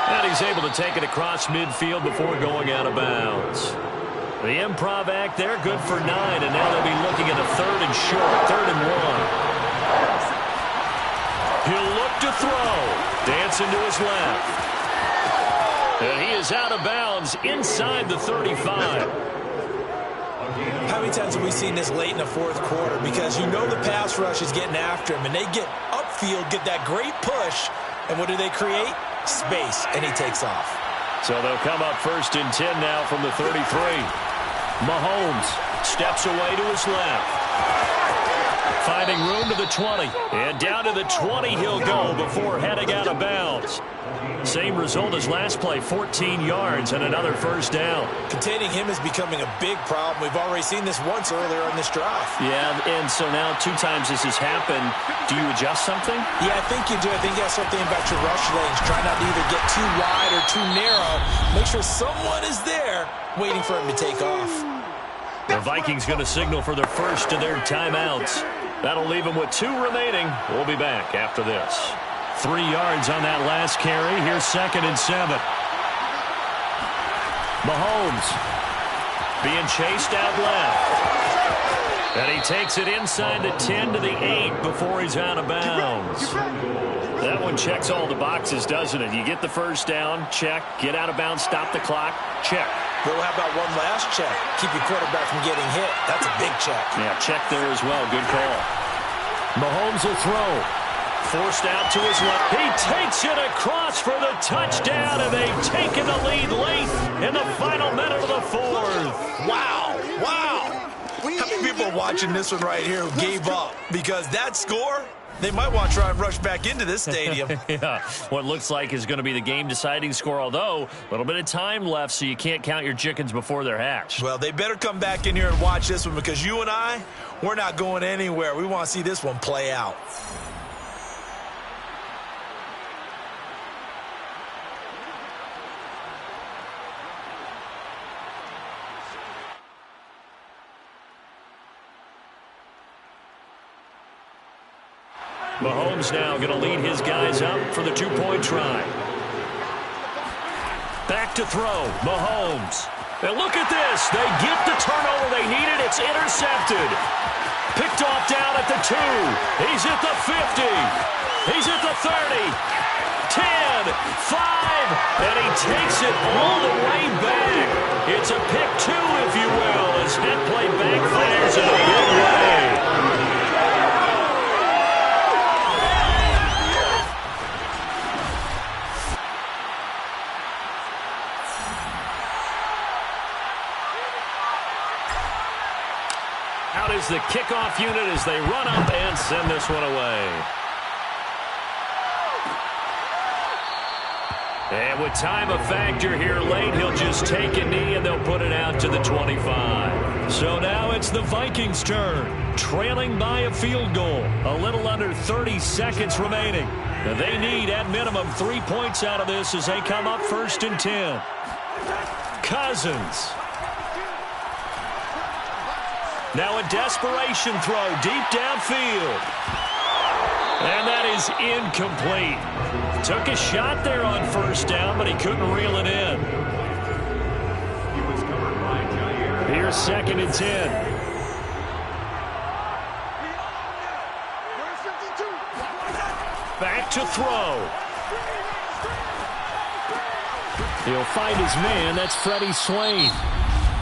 And he's able to take it across midfield before going out of bounds. The improv act there, good for 9, and now they'll be looking at a third and short, 3rd and 1. He'll look to throw. Dancing to his left. And he is out of bounds inside the 35. How many times have we seen this late in the fourth quarter? Because you know the pass rush is getting after him, and they get upfield, get that great push, and what do they create? Space, and he takes off. So they'll come up 1st and 10 now from the 33. Mahomes steps away to his left. Finding room to the 20. And down to the 20 he'll go before heading out of bounds. Same result as last play, 14 yards and another first down. Containing him is becoming a big problem. We've already seen this once earlier in this drive. Yeah, and so now 2 times this has happened. Do you adjust something? Yeah, I think you do. I think you have something about your rush lanes. Try not to either get too wide or too narrow. Make sure someone is there waiting for him to take off. The Vikings going to signal for their first of their timeouts. That'll leave them with 2 remaining. We'll be back after this. 3 yards on that last carry. Here's 2nd and 7. Mahomes being chased out left. And he takes it inside the 10 to the 8 before he's out of bounds. That one checks all the boxes, doesn't it? You get the first down, check. Get out of bounds, stop the clock, check. Well, how about one last check? Keep your quarterback from getting hit. That's a big check. Yeah, check there as well. Good call. Mahomes will throw. Forced out to his left. He takes it across for the touchdown, and they've taken the lead late in the final minute of the 4th. Wow. Wow. How many people are watching this one right here who gave up? Because that score, they might want to try and rush back into this stadium. Yeah, what looks like is going to be the game-deciding score, although a little bit of time left, so you can't count your chickens before they're hatched. Well, they better come back in here and watch this one, because you and I, we're not going anywhere. We want to see this one play out. Mahomes now going to lead his guys up for the 2-point try. Back to throw. Mahomes. And look at this. They get the turnover they needed. It's intercepted. Picked off down at the 2. He's at the 50. He's at the 30. 10, 5, and he takes it all the way back. It's a pick 2, if you will, as that play backfires in a big way. Out is the kickoff unit as they run up and send this one away. And with time a factor here late, he'll just take a knee and they'll put it out to the 25. So now it's the Vikings' turn, trailing by a field goal. A little under 30 seconds remaining. They need, at minimum, 3 points out of this as they come up 1st and 10. Cousins. Now a desperation throw deep downfield. And that is incomplete. Took a shot there on first down, but he couldn't reel it in. Here's 2nd and 10. Back to throw. He'll find his man. That's Freddie Swain.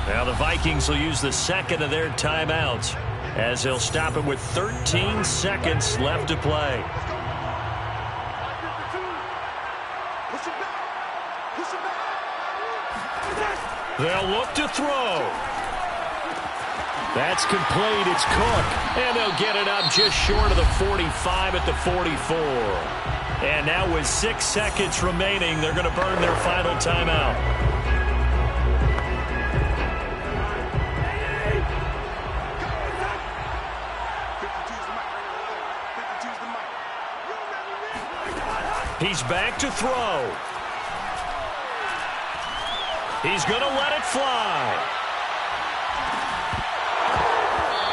Now the Vikings will use the second of their timeouts as they'll stop it with 13 seconds left to play. They'll look to throw. That's complete. It's Cook. And they'll get it up just short of the 45 at the 44. And now with 6 seconds remaining, they're going to burn their final timeout. He's back to throw. He's going to let it fly.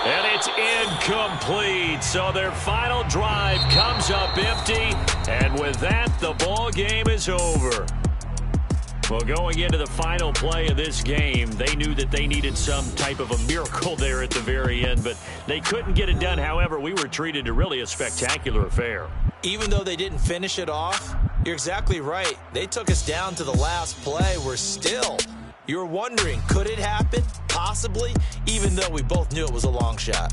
And it's incomplete. So their final drive comes up empty. And with that, the ball game is over. Well, going into the final play of this game, they knew that they needed some type of a miracle there at the very end, but they couldn't get it done. However, we were treated to really a spectacular affair. Even though they didn't finish it off, you're exactly right. They took us down to the last play. We're still, you're wondering, could it happen? Possibly, even though we both knew it was a long shot.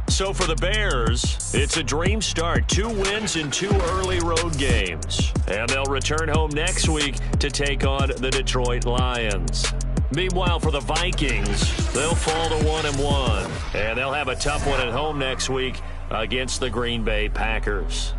So for the Bears, it's a dream start. 2 wins in 2 early road games. And they'll return home next week to take on the Detroit Lions. Meanwhile, for the Vikings, they'll fall to 1-1. And they'll have a tough one at home next week against the Green Bay Packers.